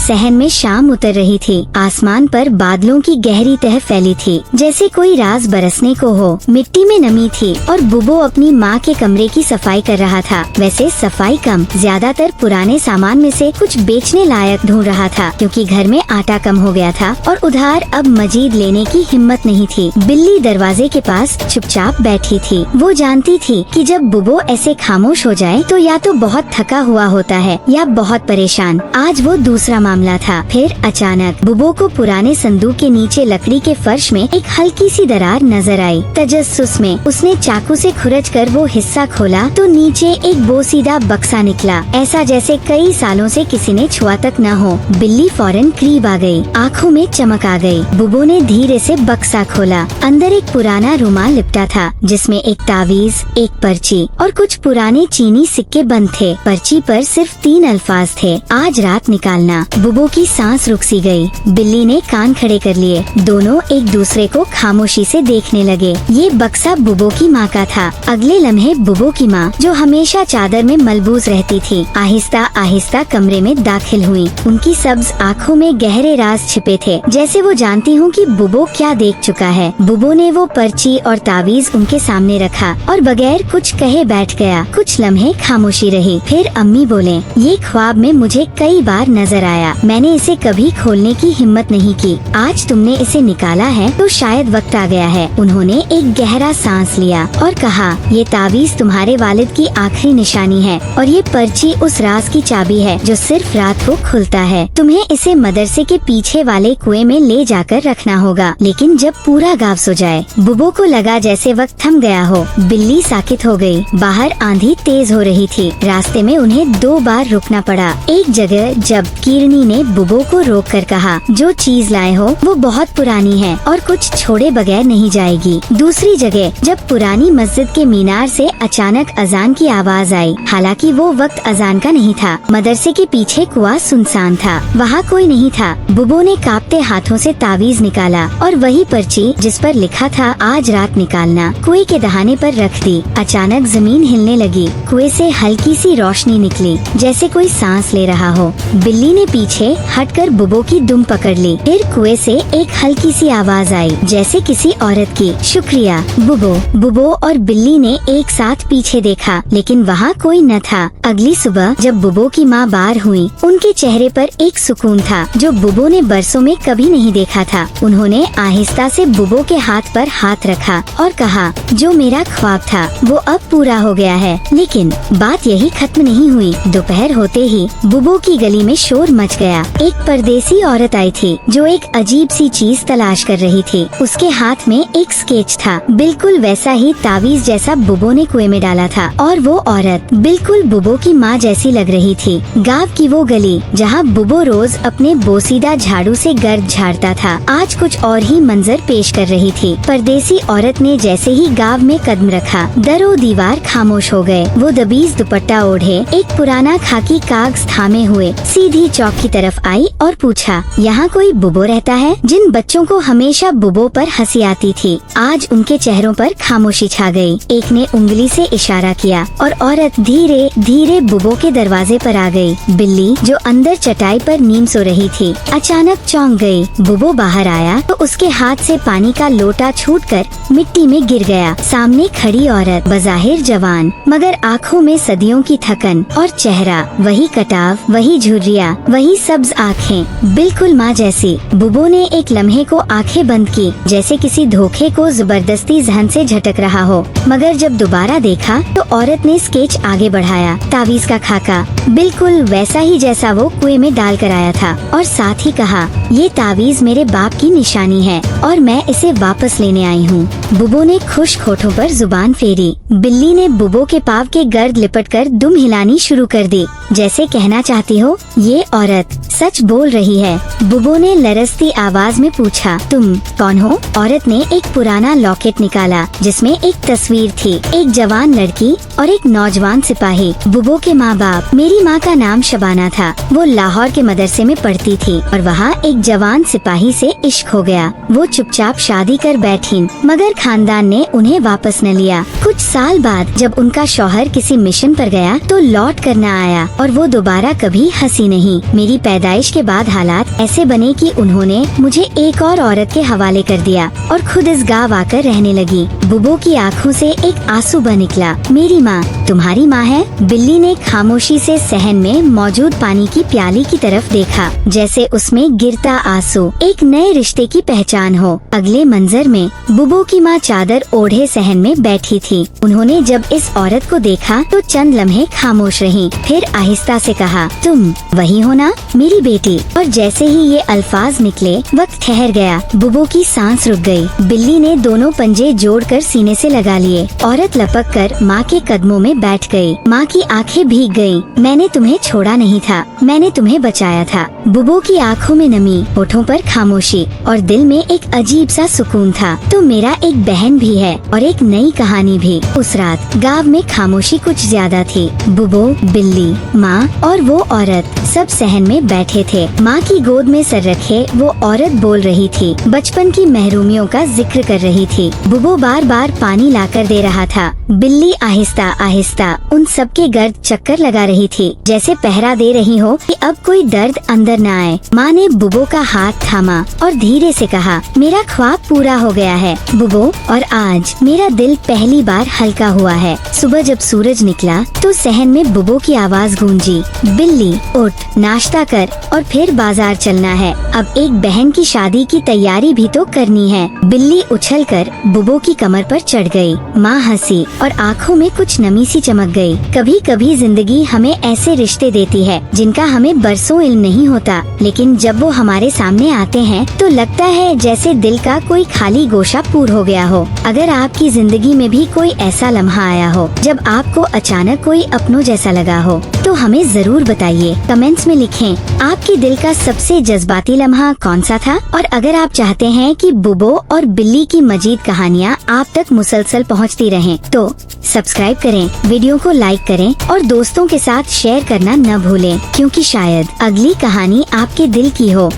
सहन में शाम उतर रही थी। आसमान पर बादलों की गहरी तह फैली थी, जैसे कोई राज बरसने को हो। मिट्टी में नमी थी और बुबो अपनी माँ के कमरे की सफाई कर रहा था। वैसे सफाई कम, ज्यादातर पुराने सामान में से कुछ बेचने लायक ढूंढ रहा था, क्योंकि घर में आटा कम हो गया था और उधार अब मजीद लेने की हिम्मत नहीं थी। बिल्ली दरवाजे के पास चुपचाप बैठी थी। वो जानती थी कि जब बुबो ऐसे खामोश हो जाए तो या तो बहुत थका हुआ होता है या बहुत परेशान। आज वो दूसरा मामला था। फिर अचानक बुबो को पुराने संदूक के नीचे लकड़ी के फर्श में एक हल्की सी दरार नजर आई। तजस्सुस में उसने चाकू से खुरच कर वो हिस्सा खोला तो नीचे एक बोसीदा बक्सा निकला, ऐसा जैसे कई सालों से किसी ने छुआ तक न हो। बिल्ली फौरन करीब आ गई, आँखों में चमक आ गई। बुबो ने धीरे से बक्सा खोला। अंदर एक पुराना रुमाल लिपटा था, जिसमें एक तावीज, एक पर्ची और कुछ पुराने चीनी सिक्के बंद थे। पर्ची पर सिर्फ 3 अल्फाज थे, आज रात निकालना। बुबो की सांस रुक सी गई। बिल्ली ने कान खड़े कर लिए। दोनों एक दूसरे को खामोशी से देखने लगे। ये बक्सा बुबो की माँ का था। अगले लम्हे बुबो की माँ, जो हमेशा चादर में मलबूस रहती थी, आहिस्ता आहिस्ता कमरे में दाखिल हुई। उनकी सब्ज आँखों में गहरे राज छिपे थे, जैसे वो जानती हूँ कि बुबो क्या देख चुका है। बुबो ने वो पर्ची और तावीज उनके सामने रखा और बगैर कुछ कहे बैठ गया। कुछ लम्हे खामोशी रही। फिर अम्मी बोले, ये ख्वाब में मुझे कई बार नजर आया। मैंने इसे कभी खोलने की हिम्मत नहीं की। आज तुमने इसे निकाला है तो शायद वक्त आ गया है। उन्होंने एक गहरा सांस लिया और कहा, ये तावीज तुम्हारे वालिद की आखिरी निशानी है और ये पर्ची उस राज की चाबी है जो सिर्फ रात को खुलता है। तुम्हें इसे मदरसे के पीछे वाले कुएं में ले जाकर रखना होगा, लेकिन जब पूरा गाँव सो जाए। बुबो को लगा जैसे वक्त थम गया हो। बिल्ली साकित हो गई। बाहर आंधी तेज हो रही थी। रास्ते में उन्हें 2 बार रुकना पड़ा। एक जगह जब कीरनी ने बुबो को रोक कर कहा, जो चीज लाए हो वो बहुत पुरानी है और कुछ छोड़े बगैर नहीं जाएगी। दूसरी जगह जब पुरानी मस्जिद के मीनार से अचानक अजान की आवाज आई। हालांकि वो वक्त अजान का नहीं था। मदरसे के पीछे कुआं सुनसान था, वहाँ कोई नहीं था। बुबो ने कांपते हाथों से तावीज निकाला और वही पर्ची जिस पर लिखा था आज रात निकालना, कुएं के दहाने पर रख दी। अचानक जमीन हिलने लगी। कुएं से हल्की सी रोशनी निकली, जैसे कोई सांस ले रहा हो। बिल्ली ने पीछे हटकर बुबो की दुम पकड़ ली। फिर कुएं से एक हल्की सी आवाज आई, जैसे किसी औरत की, शुक्रिया बुबो। बुबो और बिल्ली ने एक साथ पीछे देखा, लेकिन वहाँ कोई न था। अगली सुबह जब बुबो की माँ बाहर हुई, उनके चेहरे पर एक सुकून था जो बुबो ने बरसों में कभी नहीं देखा था। उन्होंने आहिस्ता से बुबो के हाथ पर हाथ रखा और कहा, जो मेरा ख्वाब था वो अब पूरा हो गया है। लेकिन बात यही खत्म नहीं हुई। दोपहर होते ही बुबो की गली में शोर मच गया। एक परदेसी औरत आई थी जो एक अजीब सी चीज तलाश कर रही थी। उसके हाथ में एक स्केच था, बिल्कुल वैसा ही तावीज जैसा बुबो ने कुएं में डाला था। और वो औरत बिल्कुल बुबो की माँ जैसी लग रही थी। गांव की वो गली जहाँ बुबो रोज अपने बोसीदा झाड़ू से गर्द झाड़ता था, आज कुछ और ही मंजर पेश कर रही थी। परदेसी औरत ने जैसे ही गांव में कदम रखा, दरो दीवार खामोश हो गए। वो दबीज दुपट्टा ओढ़े, एक पुराना खाकी कागज थामे हुए सीधी चौक की तरफ आई और पूछा, यहाँ कोई बुबो रहता है? जिन बच्चों को हमेशा बुबो पर हंसी आती थी, आज उनके चेहरों पर खामोशी छा गई। एक ने उंगली से इशारा किया और औरत धीरे धीरे बुबो के दरवाजे पर आ गई। बिल्ली, जो अंदर चटाई पर नीम सो रही थी, अचानक चौंक गई। बुबो बाहर आया तो उसके हाथ से पानी का लोटा छूटकर मिट्टी में गिर गया। सामने खड़ी औरत, बज़ाहिर जवान मगर आँखों में सदियों की थकन, और चेहरा वही कटाव, वही झुर्रियाँ, वही सब्ज आँखें, बिल्कुल माँ जैसी। बुबो ने एक लम्हे को आंखें बंद की, जैसे किसी धोखे को जबरदस्ती जहन से झटक रहा हो। मगर जब दोबारा देखा तो औरत ने स्केच आगे बढ़ाया। तावीज का खाका बिल्कुल वैसा ही जैसा वो कुएं में डाल कर आया था, और साथ ही कहा, ये तावीज मेरे बाप की निशानी है और मैं इसे वापस लेने आई हूँ। बुबो ने खुश होठों पर जुबान फेरी। बिल्ली ने बुबो के पाँव के गर्द लिपटकर दुम हिलानी शुरू कर दी, जैसे कहना चाहती हो, ये औरत सच बोल रही है। बुबो ने लरजती आवाज में पूछा, तुम कौन हो? औरत ने एक पुराना लॉकेट निकाला, जिसमें एक तस्वीर थी, एक जवान लड़की और एक नौजवान सिपाही। बुबो के माँ बाप। मेरी माँ का नाम शबाना था। वो लाहौर के मदरसे में पढ़ती थी और वहाँ एक जवान सिपाही से इश्क हो गया। वो चुपचाप शादी कर बैठी, मगर खानदान ने उन्हें वापस न लिया। कुछ साल बाद जब उनका शौहर किसी मिशन पर गया तो लौट कर न आया और वो दोबारा कभी हंसी नहीं। मेरी मेरी पैदाइश के बाद हालात ऐसे बने कि उन्होंने मुझे एक और औरत के हवाले कर दिया और खुद इस गांव आकर रहने लगी। बुबो की आंखों से एक आंसू बह निकला। मेरी माँ तुम्हारी माँ है? बिल्ली ने खामोशी से सहन में मौजूद पानी की प्याली की तरफ देखा, जैसे उसमें गिरता आंसू एक नए रिश्ते की पहचान हो। अगले मंजर में बुबो की माँ चादर ओढ़े सहन में बैठी थी। उन्होंने जब इस औरत को देखा तो चंद लम्हे खामोश रहीं, फिर आहिस्ता से कहा, तुम वही हो ना मेरी बेटी? और जैसे ही ये अल्फाज निकले वक्त ठहर गया। बुबो की सांस रुक गई। बिल्ली ने दोनों पंजे जोड़कर सीने से लगा लिए। औरत लपक कर माँ के कदमों में बैठ गई। माँ की आंखें भीग गईं। मैंने तुम्हें छोड़ा नहीं था, मैंने तुम्हें बचाया था। बुबो की आंखों में नमी, होठों पर खामोशी और दिल में एक अजीब सा सुकून था। तो मेरा एक बहन भी है और एक नई कहानी भी। उस रात गांव में खामोशी कुछ ज्यादा थी। बुबो, बिल्ली, माँ और वो औरत सब सहन में बैठे थे। माँ की गोद में सर रखे वो औरत बोल रही थी, बचपन की महरूमियों का जिक्र कर रही थी। बुबो बार बार पानी लाकर दे रहा था। बिल्ली आहिस्ता आहिस्ता उन सबके गर्द चक्कर लगा रही थी, जैसे पहरा दे रही हो कि अब कोई दर्द अंदर न आए। माँ ने बुबो का हाथ थामा और धीरे से कहा, मेरा ख्वाब पूरा हो गया है बुबो, और आज मेरा दिल पहली बार हल्का हुआ है। सुबह जब सूरज निकला तो सहन में बुबो की आवाज गूंजी, बिल्ली उठ, नाश्ता कर और फिर बाजार चलना है। अब एक बहन की शादी की तैयारी भी तो करनी है। बिल्ली उछलकर बुबो की कमर पर चढ़ गई। माँ हंसी और आँखों में कुछ नमी सी चमक गई। कभी कभी जिंदगी हमें ऐसे रिश्ते देती है जिनका हमें बरसों इल्म नहीं होता, लेकिन जब वो हमारे सामने आते हैं तो लगता है जैसे दिल का कोई खाली गोशा पूर हो गया हो। अगर आपकी जिंदगी में भी कोई ऐसा लम्हा आया हो जब आपको अचानक कोई अपनों जैसा लगा हो, तो हमें जरूर बताइए। कमेंट्स में लिखें आपकी दिल का सबसे जज्बाती लम्हा कौन सा था। और अगर आप चाहते हैं कि बुबो और बिल्ली की मजीद कहानियाँ आप तक मुसलसल पहुँचती रहें, तो सब्सक्राइब करें, वीडियो को लाइक करें और दोस्तों के साथ शेयर करना न भूलें, क्योंकि शायद अगली कहानी आपके दिल की हो।